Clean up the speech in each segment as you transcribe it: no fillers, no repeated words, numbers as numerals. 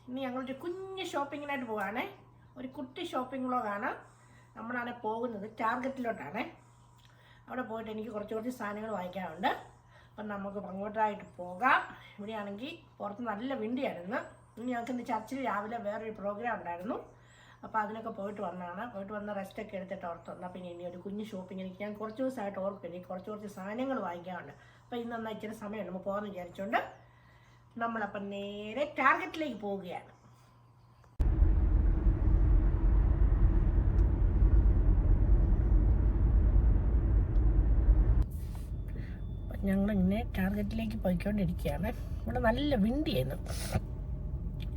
ഇനി ഞങ്ങളൊരു കുഞ്ഞ് ഷോപ്പിങ്ങിനായിട്ട് പോവാണേ. ഒരു കുട്ടി ഷോപ്പിംഗ് വ്ളോഗാണ്. നമ്മളാണ് പോകുന്നത് ടാർഗറ്റിലോട്ടാണേ. അവിടെ പോയിട്ട് എനിക്ക് കുറച്ച് സാധനങ്ങൾ വാങ്ങിക്കാനുണ്ട്. അപ്പം നമുക്ക് അങ്ങോട്ടായിട്ട് പോകാം. ഇവിടെയാണെങ്കിൽ പുറത്ത് നല്ല വിണ്ടിയായിരുന്നു. ഇനി ഞങ്ങൾക്ക് ഇന്ന് ചർച്ചിൽ രാവിലെ വേറൊരു പ്രോഗ്രാം ഉണ്ടായിരുന്നു. അപ്പോൾ അതിനൊക്കെ പോയിട്ട് വന്ന് റെസ്റ്റൊക്കെ എടുത്തിട്ട് ഓർത്ത് വന്നാൽ പിന്നെ ഇനി ഒരു കുഞ്ഞ് ഷോപ്പിംഗ് എനിക്ക് ഞാൻ കുറച്ച് ദിവസമായിട്ട് ഓർക്കും എനിക്ക് കുറച്ച് സാധനങ്ങൾ വാങ്ങിക്കാനുണ്ട്. അപ്പോൾ ഇന്ന് എന്നാൽ ഇച്ചിരി സമയമുണ്ട് നമ്മൾ പോകാമെന്ന് വിചാരിച്ചുകൊണ്ട് നമ്മളപ്പം നേരെ ടാർഗറ്റിലേക്ക് പോവുകയാണ്. ഞങ്ങളിങ്ങനെ ടാർഗറ്റിലേക്ക് പോയിക്കൊണ്ടിരിക്കുകയാണ്. ഇവിടെ നല്ല വിണ്ടിയായിരുന്നു.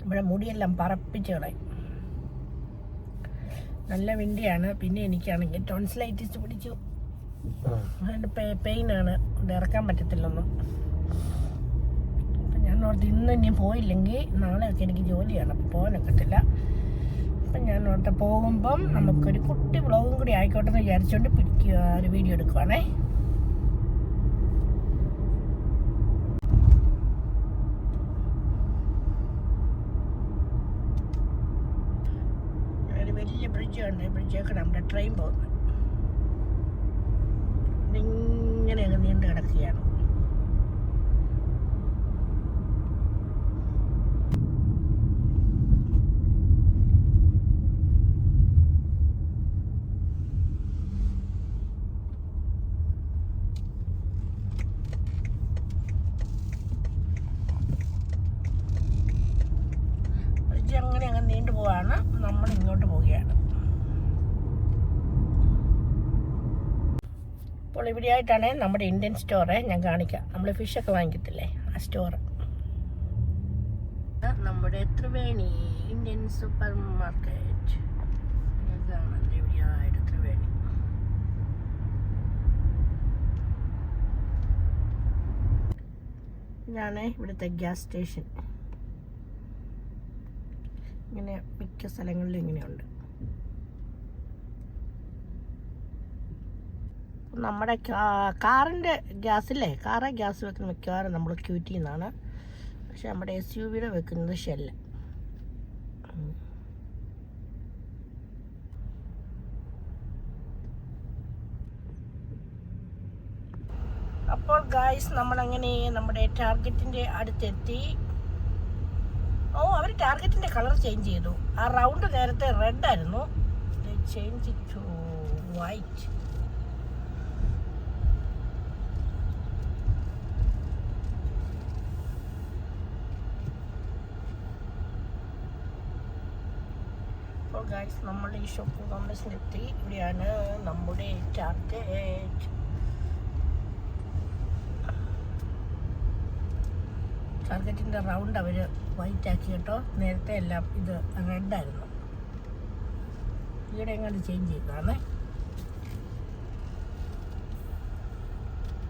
ഇവിടെ മുടിയെല്ലാം പറപ്പിച്ച് കളയും. നല്ല വിണ്ടിയാണ്. പിന്നെ എനിക്കാണെങ്കിൽ ടോൺസിലൈറ്റിസ് പിടിച്ചു. അതുകൊണ്ട് പെയിനാണ്. ഇവിടെ ഇറക്കാൻ പറ്റത്തില്ലൊന്നും. അപ്പം ഞാൻ ഓർത്ത് ഇനി പോയില്ലെങ്കിൽ നാളെയൊക്കെ എനിക്ക് ജോലിയാണ്. അപ്പം പോകാനൊക്കത്തില്ല. അപ്പം ഞാൻ ഓർത്ത് പോകുമ്പം നമുക്കൊരു കുട്ടി വ്ളോഗും കൂടി ആയിക്കോട്ടെ എന്ന് വിചാരിച്ചുകൊണ്ട് ഒരു വീഡിയോ എടുക്കുവാണേ. വലിയ ബ്രിഡ്ജ് ഉണ്ട്. ബ്രിഡ്ജൊക്കെ നമ്മുടെ ട്രെയിൻ പോകുന്നത് ഇങ്ങനെ അങ്ങ് നീണ്ടു കിടക്കുകയാണ്. ബ്രിഡ്ജ് അങ്ങനെ അങ്ങ് നീണ്ടു പോവാണ്. നമ്മൾ ഇങ്ങോട്ട് പോവുകയാണ്. അപ്പോൾ ഇവിടെയായിട്ടാണ് നമ്മുടെ ഇന്ത്യൻ സ്റ്റോറ് ഞാൻ കാണിക്കാം. നമ്മൾ ഫിഷൊക്കെ വാങ്ങിക്കത്തില്ലേ, ആ സ്റ്റോറ്. നമ്മുടെ ത്രിവേണി ഇന്ത്യൻ സൂപ്പർ മാർക്കറ്റ്. ഇവിടെയായിട്ട് ത്രിവേണി. ഇതാണ് ഇവിടുത്തെ ഗ്യാസ് സ്റ്റേഷൻ. ഇങ്ങനെ മിക്ക സ്ഥലങ്ങളിലും ഇങ്ങനെയുണ്ട്. നമ്മുടെ കാറിൻ്റെ ഗ്യാസില്ലേ, കാറെ ഗ്യാസ് വെക്കുന്ന മിക്കവാറും നമ്മൾ ക്യൂറ്റിൽ നിന്നാണ്. പക്ഷെ നമ്മുടെ SUVയുടെ വെക്കുന്നത് ഷെല്ല്. അപ്പോൾ ഗായ്സ് നമ്മളങ്ങനെ നമ്മുടെ ടാർഗറ്റിൻ്റെ അടുത്തെത്തി. അവർ ടാർഗറ്റിൻ്റെ കളർ ചേഞ്ച് ചെയ്തു. ആ റൗണ്ട് നേരത്തെ റെഡ് ആയിരുന്നു. Change to white. അപ്പോൾ ഗൈസ് നമ്മൾ ഈ ഷോപ്പിംഗ് കോംപ്ലക്സിലെത്തി. ഇവിടെയാണ് നമ്മുടെ ടാർഗറ്റ്. ടാർഗറ്റിൻ്റെ റൗണ്ട് അവർ വൈറ്റ് ആക്കി കേട്ടോ. നേരത്തെ എല്ലാം ഇത് റെഡായിരുന്നു. ഈയിടെ എങ്ങനെ ചേഞ്ച് ചെയ്തതാണ്.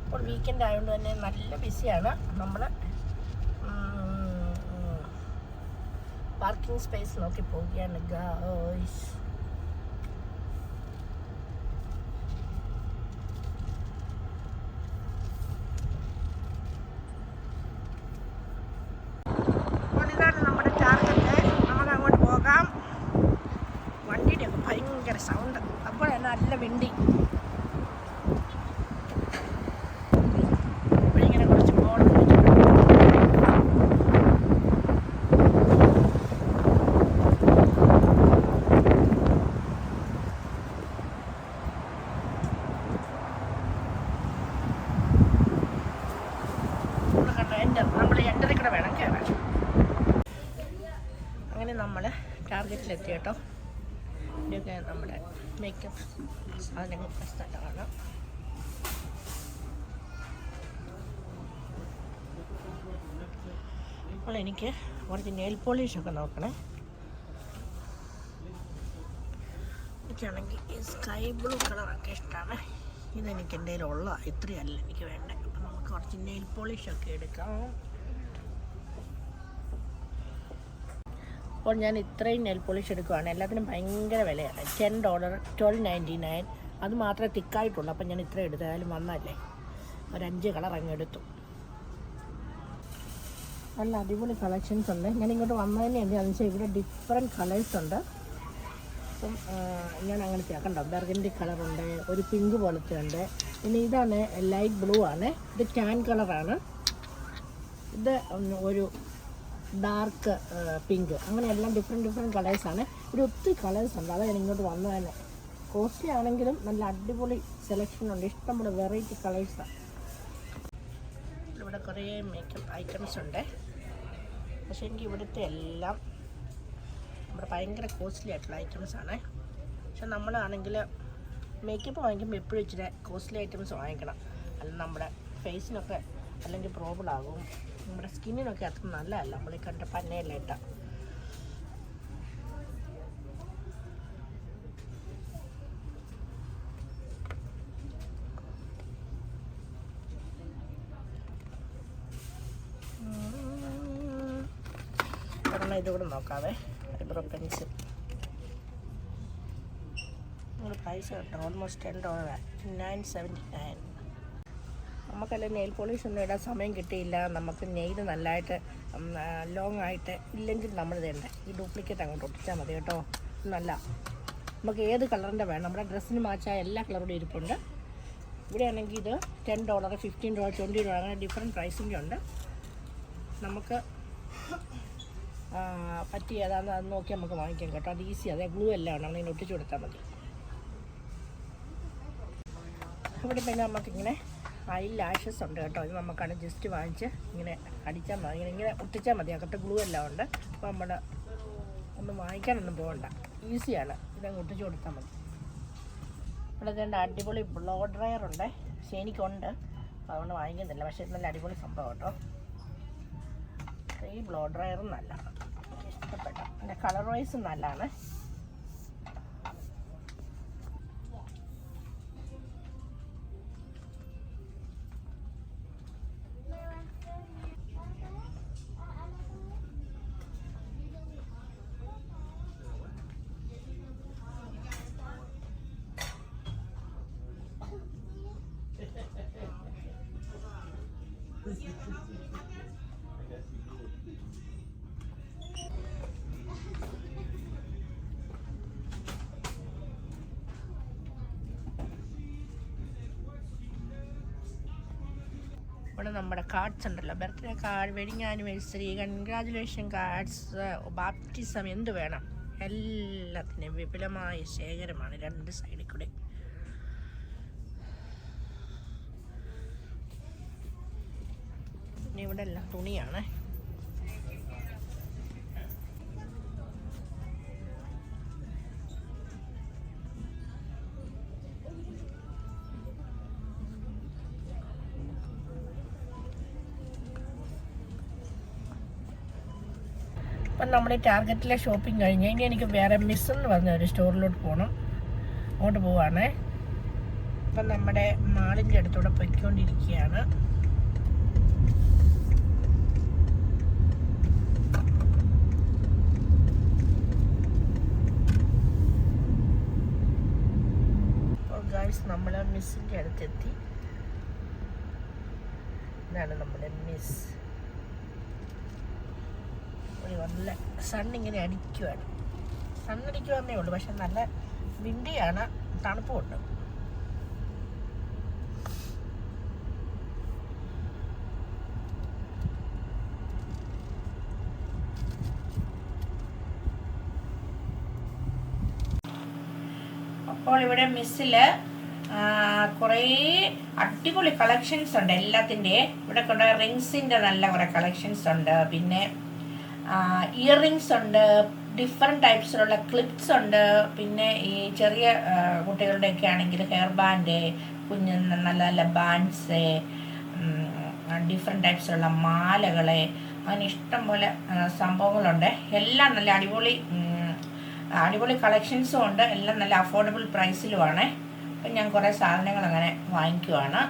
ഇപ്പോൾ വീക്കെൻഡ് ആയതുകൊണ്ട് തന്നെ നല്ല ബിസിയാണ്. നമ്മൾ പാർക്കിംഗ് സ്പേസ് നോക്കി പോവുകയാണ് ഗായ്സ്. അപ്പോൾ ഇതാണ് നമ്മുടെ ടാർഗറ്റ്. നമുക്ക് അങ്ങോട്ട് പോകാം. വണ്ടിയുടെ ഒക്കെ ഭയങ്കര സൗണ്ട്. അപ്പോൾ നല്ല വിണ്ടി. ഇവിടെ ഇങ്ങനെ കുറച്ച് ബോർഡ് നമ്മൾ എൻ്റെതിൽ കൂടെ വേണം കയറാൻ. അങ്ങനെ നമ്മൾ ടാർഗറ്റിലെത്തി കേട്ടോ. ഇതൊക്കെ നമ്മുടെ മേക്കപ്പ് സാധനങ്ങൾ സ്ഥലമാണ്. അപ്പോൾ എനിക്ക് കുറച്ച് നെയിൽ പോളിഷൊക്കെ നോക്കണേ. എനിക്കാണെങ്കിൽ ഈ സ്കൈ ബ്ലൂ കളറൊക്കെ ഇഷ്ടമാണ്. ഇതെനിക്ക് എൻ്റെ കയ്യിലുള്ള ഇത്രയല്ല എനിക്ക് വേണ്ടത്. അപ്പം നമുക്ക് കുറച്ച് നെയിൽ പോളിഷൊക്കെ എടുക്കാം. അപ്പോൾ ഞാൻ ഇത്രയും നെയിൽ പോളിഷ് എടുക്കുകയാണ്. എല്ലാത്തിനും ഭയങ്കര വിലയാണ്. $10, $12.99. അത് മാത്രമേ തിക്കായിട്ടുള്ളൂ. അപ്പം ഞാൻ ഇത്രയും എടുത്താലും വന്നല്ലേ ഒരു 5 കളർ അങ്ങ് എടുത്തു. നല്ല അടിപൊളി കളക്ഷൻസ് ഉണ്ട്. ഞാൻ ഇങ്ങോട്ട് വന്നതിന് എന്താണെന്ന് വെച്ചാൽ ഇവിടെ ഡിഫറെൻറ്റ് കളേഴ്സ് ഉണ്ട്. അപ്പം ഞാൻ അങ്ങനത്തെ കണ്ടോ, ബർഗൻഡി കളറുണ്ട്, ഒരു പിങ്ക് പോലത്തെ ഉണ്ട്, പിന്നെ ഇതാണ് ലൈറ്റ് ബ്ലൂ ആണ്, ഇത് ടാൻ കളറാണ്, ഇത് ഒരു ഡാർക്ക് പിങ്ക്, അങ്ങനെ എല്ലാം ഡിഫറെൻറ്റ് കളേഴ്സാണ്. ഇവിടെ ഒത്തിരി കളേഴ്സ് ഉണ്ട്. അതാണ് ഞാൻ ഇങ്ങോട്ട് വന്നതന്നെ. കോസ്റ്റ്ലി ആണെങ്കിലും നല്ല അടിപൊളി സെലക്ഷൻ ഉണ്ട്, ഇഷ്ടംപോലെ വെറൈറ്റി കളേഴ്സാണ്. ഇവിടെ കുറേ മേക്കപ്പ് ഐറ്റംസ് ഉണ്ട്. പക്ഷേ എനിക്ക് ഇവിടുത്തെ എല്ലാം ഇവിടെ ഭയങ്കര കോസ്റ്റ്ലി ആയിട്ടുള്ള ഐറ്റംസാണ്. പക്ഷെ നമ്മളാണെങ്കിൽ മേക്കപ്പ് വാങ്ങിക്കുമ്പോൾ എപ്പോഴും ഇച്ചിരി കോസ്റ്റ്ലി ഐറ്റംസ് വാങ്ങിക്കണം, അല്ല നമ്മുടെ ഫേസിനൊക്കെ അല്ലെങ്കിൽ പ്രോബ്ലം ആകും, നമ്മുടെ സ്കിന്നിനൊക്കെ അത്ര നല്ലതല്ല നമ്മൾ ഈ കണ്ട പന്നയെല്ലാം ഇട്ടാൽ. ഇതുകൂടെ നോക്കാവേ, ഐബ്രോ പെൻസിൽ പ്രൈസ് കേട്ടോ, ഓൾമോസ്റ്റ് $10, $9.79. നമുക്കല്ല നെയിൽ പോളിഷ് ഒന്നും ഇടാൻ സമയം കിട്ടിയില്ല, നമുക്ക് നെയിൽ നല്ലതായിട്ട് ലോങ് ആയിട്ട് ഇല്ലെങ്കിൽ നമ്മൾ തന്നെ ഈ ഡ്യൂപ്ലിക്കേറ്റ് അങ്ങോട്ട് ഒട്ടിച്ചാൽ മതി കേട്ടോ. നല്ല നമുക്ക് ഏത് കളറിൻ്റെ വേണം, നമ്മുടെ ഡ്രസ്സിന് മാച്ചായ എല്ലാ കളറും ഇരിപ്പുണ്ട്. ഇവിടെ ആണെങ്കിൽ ഇത് $10, $15, $20 അങ്ങനെ ഡിഫറെൻറ്റ് പ്രൈസിൻ്റെ ഉണ്ട്. നമുക്ക് പറ്റി ഏതാണെന്ന് അത് നോക്കി നമുക്ക് വാങ്ങിക്കാം കേട്ടോ. അത് ഈസി, അതേ ഗ്ലൂ എല്ലാം ആണ്, നമ്മളിങ്ങനെ ഒട്ടിച്ചു കൊടുത്താൽ മതി. ഇവിടെ പിന്നെ നമുക്കിങ്ങനെ ഐ ലാഷസ് ഉണ്ട് കേട്ടോ. ഇത് നമുക്കാണ് ജസ്റ്റ് വാങ്ങിച്ച് ഇങ്ങനെ അടിച്ചാൽ മതി, ഇങ്ങനെ ഒട്ടിച്ചാൽ മതി, അകത്ത് ഗ്ലൂ എല്ലാം ഉണ്ട്. അപ്പോൾ നമ്മൾ ഒന്നും വാങ്ങിക്കാനൊന്നും പോകണ്ട, ഈസിയാണ്, ഇതങ്ങ് ഒട്ടിച്ചു കൊടുത്താൽ മതി. ഇവിടെ രണ്ട് അടിപൊളി ബ്ലോ ഡ്രയർ ഉണ്ട്, പക്ഷേ എനിക്കുണ്ട്, അപ്പോൾ അതുകൊണ്ട് വാങ്ങിക്കുന്നില്ല. പക്ഷേ ഇത് നല്ല അടിപൊളി സംഭവം കേട്ടോ. ഈ ബ്ലോ ഡ്രയറും നല്ലതാണ്, ഇഷ്ടപ്പെട്ട. പിന്നെ കളർ വൈസും നല്ലതാണ്. ഇവിടെ നമ്മുടെ കാർഡ്സ് ഉണ്ടല്ലോ, birthday card, wedding anniversary, congratulation cards, baptism, എന്ത് വേണം എല്ലാത്തിനും വിപുലമായ ശേഖരമാണ് രണ്ട് സൈഡിൽ കൂടെ. പിന്നെ ഇവിടെ എല്ലാം തുണിയാണ്. അപ്പം നമ്മുടെ ടാർഗറ്റിലെ ഷോപ്പിംഗ് കഴിഞ്ഞ് ഇനി എനിക്ക് വേറെ മിസ് എന്ന് പറഞ്ഞ ഒരു സ്റ്റോറിലോട്ട് പോകണം, അങ്ങോട്ട് പോവാണേ. അപ്പം നമ്മുടെ മാളിൻ്റെ അടുത്തൂടെ പൊയ്ക്കൊണ്ടിരിക്കുകയാണ്. അപ്പോൾ ഗൈസ് നമ്മൾ മിസ്സിൻ്റെ അടുത്തെത്തി. ഇതാണ് നമ്മുടെ മിസ്. നല്ല സണ്ണിങ്ങനെ അടിക്കുവാണ്, സണ്ണടിക്കുവാന്നേ ഉള്ളൂ, പക്ഷെ നല്ല വിൻഡിയാണ്, തണുപ്പുമുണ്ട്. അപ്പോൾ ഇവിടെ മിസ്സിൽ കുറേ അടിപൊളി കളക്ഷൻസ് ഉണ്ട് എല്ലാത്തിൻ്റെ. ഇവിടെ കൊണ്ട് റിങ്സിൻ്റെ നല്ല കുറേ കളക്ഷൻസ് ഉണ്ട്, പിന്നെ ഇയർ റിങ്സ് ഉണ്ട്, ഡിഫറെൻറ്റ് ടൈപ്സിലുള്ള ക്ലിപ്സ് ഉണ്ട്, പിന്നെ ഈ ചെറിയ കുട്ടികളുടെയൊക്കെ ആണെങ്കിൽ ഹെയർ ബാൻഡ്, കുഞ്ഞ് നല്ല നല്ല ബാൻഡ്സ്, ഡിഫറെൻറ്റ് ടൈപ്സിലുള്ള മാലകൾ, അങ്ങനെ ഇഷ്ടം പോലെ സംഭവങ്ങളുണ്ട്. എല്ലാം നല്ല അടിപൊളി കളക്ഷൻസും ഉണ്ട്, എല്ലാം നല്ല അഫോർഡബിൾ പ്രൈസിലുമാണ്. അപ്പം ഞാൻ കുറേ സാധനങ്ങൾ അങ്ങനെ വാങ്ങിക്കുവാണ്.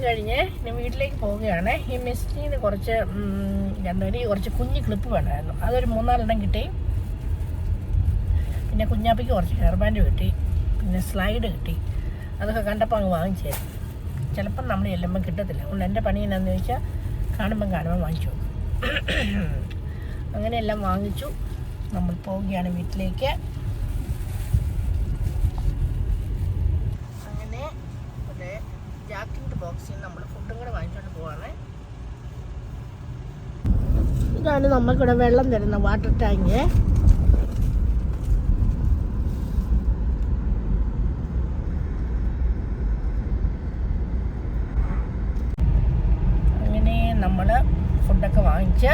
കഴിഞ്ഞ് ഇനി വീട്ടിലേക്ക് പോവുകയാണ്. ഈ മിസ്റ്റിന് കുറച്ച് എനിക്ക് കുറച്ച് കുഞ്ഞ് ക്ലിപ്പ് വേണമായിരുന്നു. അതൊരു 3-4 കിട്ടി. പിന്നെ കുഞ്ഞാപ്പിക്ക് കുറച്ച് ഹെയർ ബാൻഡ് കിട്ടി. പിന്നെ സ്ലൈഡ് കിട്ടി. അതൊക്കെ കണ്ടപ്പോൾ അങ്ങ് വാങ്ങിച്ചേ. ചിലപ്പം നമ്മൾ ചെല്ലുമ്പം കിട്ടത്തില്ല. അതുകൊണ്ട് എൻ്റെ പണി എന്നാന്ന് ചോദിച്ചാൽ കാണുമ്പം വാങ്ങിച്ചു. അങ്ങനെയെല്ലാം വാങ്ങിച്ചു. നമ്മൾ പോവുകയാണ് വീട്ടിലേക്ക്. അങ്ങനെ ഒരു ജാക്കിൻ്റെ ബോക്സിൽ നമ്മൾ ഫുഡും കൂടെ വാങ്ങിച്ചുകൊണ്ട് പോവാണ്. ഇതാണ് നമുക്കിവിടെ വെള്ളം തരുന്ന വാട്ടർ ടാങ്ക്. അങ്ങനെ നമ്മൾ ഫുഡൊക്കെ വാങ്ങിച്ച്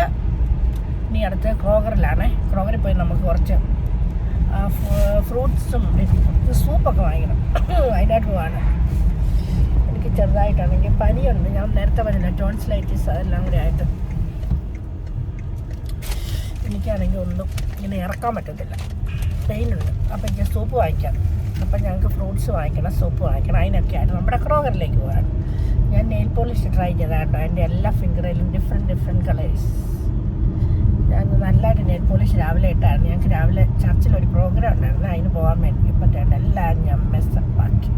ഇനി അടുത്ത് ക്രോഗറിലാണ്. ക്രോഗറിൽ പോയി നമുക്ക് കുറച്ച് ഫ്രൂട്ട്സും സൂപ്പൊക്കെ വാങ്ങിക്കണം. അതിനായിട്ട് പോവാണ്. എനിക്ക് ചെറുതായിട്ടാണെങ്കിൽ പനിയുണ്ട്. ഞാൻ നേരത്തെ പറഞ്ഞില്ല, ടോൺസിലൈറ്റിസ് അതെല്ലാം കൂടി ആയിട്ട് എനിക്കാണെങ്കിൽ ഒന്നും ഇങ്ങനെ ഇറക്കാൻ പറ്റത്തില്ല, പെയിനുണ്ട്. അപ്പോൾ എനിക്ക് സൂപ്പ് വാങ്ങിക്കാം. അപ്പം ഞങ്ങൾക്ക് ഫ്രൂട്ട്സ് വാങ്ങിക്കണം, സൂപ്പ് വാങ്ങിക്കണം. അതിനൊക്കെ ആയിട്ട് നമ്മുടെ ക്രോഗറിലേക്ക് പോകാണ്. ഞാൻ നെയിൽ പോളിഷ് ട്രൈ ചെയ്താട്ടോ. എൻ്റെ എല്ലാ ഫിംഗറിലും ഡിഫറെൻറ്റ് കളേഴ്സ്. ഞാൻ നല്ലതായിട്ട് നെയിൽ പോളിഷ് രാവിലെ ഇട്ടായിരുന്നു. ഞങ്ങൾക്ക് രാവിലെ ചർച്ചിലൊരു പ്രോഗ്രാം ഉണ്ടായിരുന്നു, അതിന് പോകാൻ വേണ്ടി. ഇപ്പം എല്ലാം ഞാൻ മെസ്സപ്പാക്കി.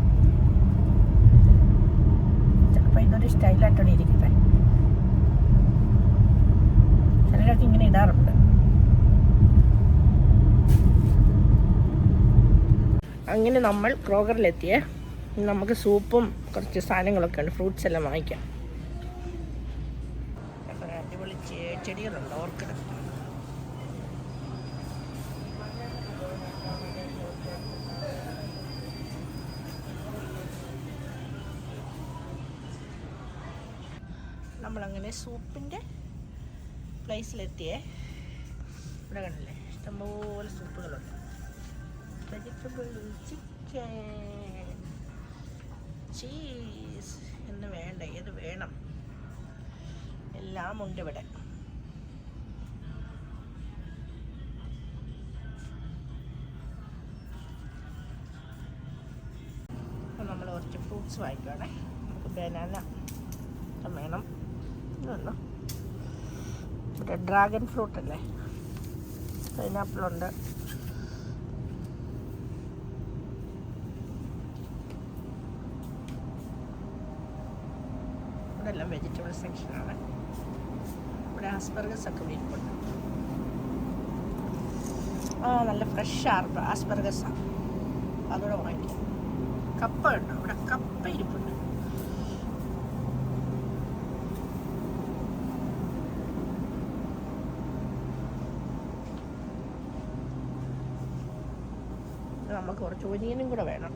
ചിലപ്പോൾ ഇതൊരു സ്റ്റൈലായിട്ടോടെ ഇരിക്കട്ടെ. ചിലരൊക്കെ ഇങ്ങനെ ഇടാറുണ്ട്. അങ്ങനെ നമ്മൾ ക്രോഗറിലെത്തിയേ. നമുക്ക് സൂപ്പും കുറച്ച് സാധനങ്ങളൊക്കെ ഉണ്ട്, ഫ്രൂട്ട്സ് എല്ലാം വാങ്ങിക്കാം. അടിപൊളി ചെടികളുണ്ട്, ഓർക്കിഡ്. നമ്മളങ്ങനെ സൂപ്പിൻ്റെ പ്ലേസിലെത്തിയേ. ഇവിടെ കണ്ടില്ലേ, ഇഷ്ടംപോലെ സൂപ്പുകളുണ്ട്. വെജിറ്റബിൾ, ചിക്കൻ, ചീസ് എന്ന് വേണ്ട, ഏത് വേണം എല്ലാം ഉണ്ട് ഇവിടെ. അപ്പം നമ്മൾ കുറച്ച് ഫ്രൂട്ട്സ് വാങ്ങിക്കുവാണേ. നമുക്ക് ബനാന വേണം. ഇതൊന്നും ഇവിടെ ഡ്രാഗൺ ഫ്രൂട്ട് അല്ലേ, പൈനാപ്പിളുണ്ട്. ഇവിടെ എല്ലാം വെജിറ്റബിൾ സെക്ഷനാണ്. ഇവിടെ ആസ്പെർഗസ് ഒക്കെ ഇരിപ്പുണ്ട്. നല്ല ഫ്രഷ് ആസ്പെർഗസാണ്, അതോടെ വാങ്ങിക്കാം. കപ്പ ഉണ്ടോ? ഇവിടെ കപ്പ ഇരിപ്പുണ്ട്. നമുക്ക് കുറച്ച് ഒനിയനും കൂടെ വേണം.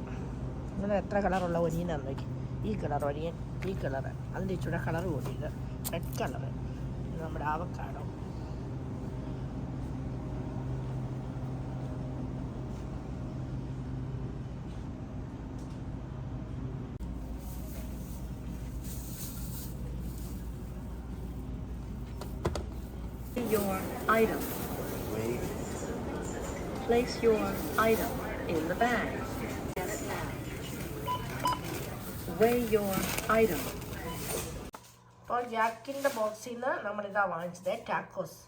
ഇങ്ങനെ എത്ര കളറുള്ള ഒനിയനാന്ന് നോക്കി. ഈ കളർ ഒനിയൻ, ഈ കളറ്, അതിൻ്റെ ഇച്ചിരി കളർ കൂടിയത് റെഡ് കളറ്. നമ്മുടെ ആവക്കാടോ. Your item. Place your item in the bag. Weigh your item. അപ്പോൾ ജാക്കിൻ്റെ ബോക്സിൽ നിന്ന് നമ്മളിതാ വാങ്ങിച്ചത് ടാക്കോസ്.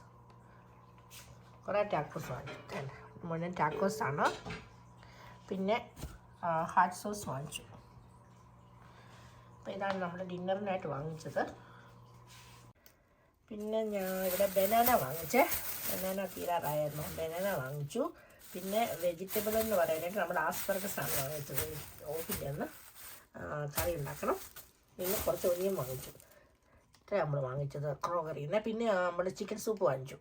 കുറേ ടാക്കോസ് വാങ്ങിച്ചു. മുഴുവൻ ടാക്കോസാണ്. പിന്നെ ഹാറ്റ് സോസ് വാങ്ങിച്ചു. അപ്പോൾ ഇതാണ് നമ്മൾ ഡിന്നറിനായിട്ട് വാങ്ങിച്ചത്. പിന്നെ ഞാൻ ഇവിടെ ബനാന വാങ്ങിച്ചേ. ബനാന തീരാറായിരുന്നു. ബനാന വാങ്ങിച്ചു. പിന്നെ വെജിറ്റബിൾ എന്ന് പറയാനായിട്ട് നമ്മൾ ആസ്പെർഗസാണ് വാങ്ങിച്ചത്. ഓഫീസിൽ നിന്ന് കറി ഉണ്ടാക്കണം. പിന്നെ കുറച്ച് ഒനിയൻ വാങ്ങിച്ചു. ഇത്ര നമ്മൾ വാങ്ങിച്ചത് ക്രോഗറിയിൽ നിന്ന്. പിന്നെ നമ്മൾ ചിക്കൻ സൂപ്പ് വാങ്ങിച്ചു.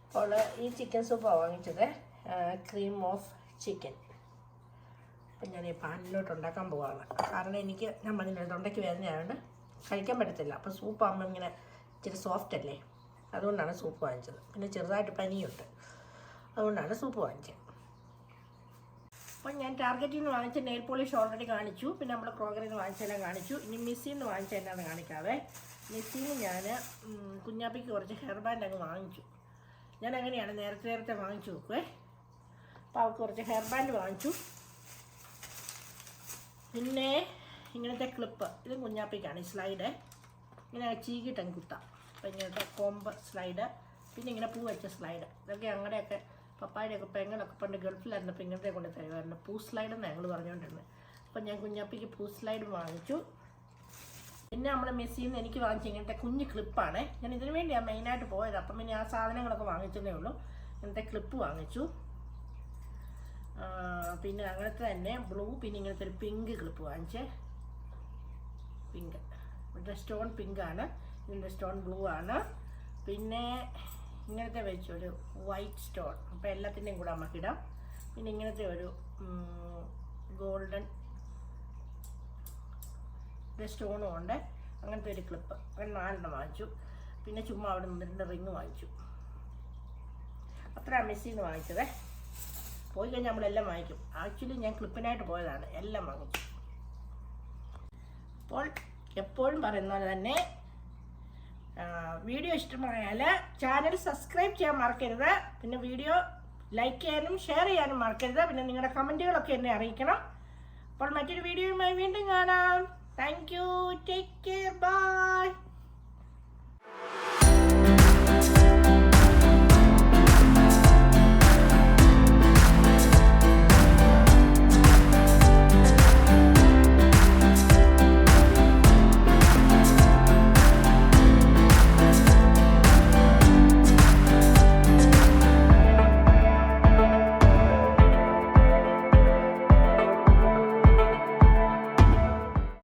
അപ്പോൾ ഈ ചിക്കൻ സൂപ്പാണ് വാങ്ങിച്ചത്, ക്രീം ഓഫ് ചിക്കൻ. അപ്പം ഞാൻ ഈ പാനിലോട്ട് ഉണ്ടാക്കാൻ പോവാണ്. കാരണം എനിക്ക് ഞാൻ പറഞ്ഞില്ല, തൊണ്ടയ്ക്ക് വേദനയായതുകൊണ്ട് കഴിക്കാൻ പറ്റത്തില്ല. അപ്പോൾ സൂപ്പാകുമ്പോൾ ഇങ്ങനെ ഇച്ചിരി സോഫ്റ്റ് അല്ലേ, അതുകൊണ്ടാണ് സൂപ്പ് വാങ്ങിച്ചത്. പിന്നെ ചെറുതായിട്ട് പനിയുണ്ട്, അതുകൊണ്ടാണ് സൂപ്പ് വാങ്ങിച്ചത്. അപ്പം ഞാൻ ടാർഗറ്റിൽ നിന്ന് വാങ്ങിച്ച നെയിൽ പോളിഷ് ഓൾറെഡി കാണിച്ചു. പിന്നെ നമ്മൾ ക്രോഗറിൽ നിന്ന് വാങ്ങിച്ചെല്ലാം കാണിച്ചു. ഇനി മിസ്സിയിൽ നിന്ന് വാങ്ങിച്ച എന്നാന്ന് കാണിക്കാവേ. മിസ്സിയിൽ നിന്ന് ഞാൻ കുഞ്ഞാപ്പിക്ക് കുറച്ച് ഹെയർ ബാൻഡ് അങ്ങ് വാങ്ങിച്ചു. ഞാൻ അങ്ങനെയാണ് നേരത്തെ വാങ്ങിച്ചു വെക്കുവേ. അപ്പോൾ അവൾക്ക് കുറച്ച് ഹെയർ ബാൻഡ് വാങ്ങിച്ചു. പിന്നെ ഇങ്ങനത്തെ ക്ലിപ്പ് ഇത് കുഞ്ഞാപ്പിക്കാണ് ഈ സ്ലൈഡ് ഇങ്ങനെ ചീകിട്ടങ്ങ് കുത്താം. അപ്പോൾ ഇങ്ങനത്തെ കോമ്പ് സ്ലൈഡ്, പിന്നെ ഇങ്ങനെ പൂ വെച്ച സ്ലൈഡ്, ഇതൊക്കെ ഞങ്ങളുടെയൊക്കെ പപ്പായുടെയൊക്കെ പെങ്ങളൊക്കെ പണ്ട് ഗൾഫിലായിരുന്നപ്പോൾ ഇങ്ങനത്തെ കൊണ്ട് തരുമായിരുന്നു. പൂ സ്ലൈഡെന്ന് ഞങ്ങൾ പറഞ്ഞുകൊണ്ടിരുന്നത്. അപ്പം ഞാൻ കുഞ്ഞാപ്പിക്ക് പൂ സ്ലൈഡ് വാങ്ങിച്ചു. പിന്നെ നമ്മൾ മെസ്സിയിൽ നിന്ന് എനിക്ക് വാങ്ങിച്ച ഇങ്ങനത്തെ കുഞ്ഞ് ക്ലിപ്പാണ്. ഞാൻ ഇതിനു വേണ്ടിയാണ് മെയിനായിട്ട് പോയത്. അപ്പം പിന്നെ ആ സാധനങ്ങളൊക്കെ വാങ്ങിച്ചതേ ഉള്ളൂ. ഇങ്ങനത്തെ ക്ലിപ്പ് വാങ്ങിച്ചു. പിന്നെ അങ്ങനത്തെ തന്നെ ബ്ലൂ, പിന്നെ ഇങ്ങനത്തെ ഒരു പിങ്ക് ക്ലിപ്പ് വാങ്ങിച്ചേ. പിങ്ക്, ഇവിടെ സ്റ്റോൺ പിങ്കാണ്, ഇതിൻ്റെ സ്റ്റോൺ ബ്ലൂ ആണ്. പിന്നെ ഇങ്ങനത്തെ വെച്ചൊരു വൈറ്റ് സ്റ്റോൺ, അപ്പോൾ എല്ലാത്തിൻ്റെയും കൂടെ നമുക്കിടാം. പിന്നെ ഇങ്ങനത്തെ ഒരു ഗോൾഡൻ സ്റ്റോണും ഉണ്ട്. അങ്ങനത്തെ ഒരു ക്ലിപ്പ്, അങ്ങനെ 4 വാങ്ങിച്ചു. പിന്നെ ചുമ്മാ അവിടെ നിന്ന് 2 റിങ് വാങ്ങിച്ചു. അത്ര മെസ്സിയിൽ നിന്ന് വാങ്ങിച്ചതേ. പോയി കഴിഞ്ഞാൽ നമ്മളെല്ലാം വാങ്ങിക്കും. ആക്ച്വലി ഞാൻ ക്ലിപ്പിനായിട്ട് പോയതാണ്, എല്ലാം വാങ്ങിച്ചു. അപ്പോൾ എപ്പോഴും പറയുന്ന പോലെ തന്നെ വീഡിയോ ഇഷ്ടമായാൽ ചാനൽ സബ്സ്ക്രൈബ് ചെയ്യാൻ മറക്കരുത്. പിന്നെ വീഡിയോ ലൈക്ക് ചെയ്യാനും ഷെയർ ചെയ്യാനും മറക്കരുത്. പിന്നെ നിങ്ങളുടെ കമൻറ്റുകളൊക്കെ എന്നെ അറിയിക്കണം. അപ്പോൾ മറ്റൊരു വീഡിയോയുമായി വീണ്ടും കാണാം. Thank you, take care, by.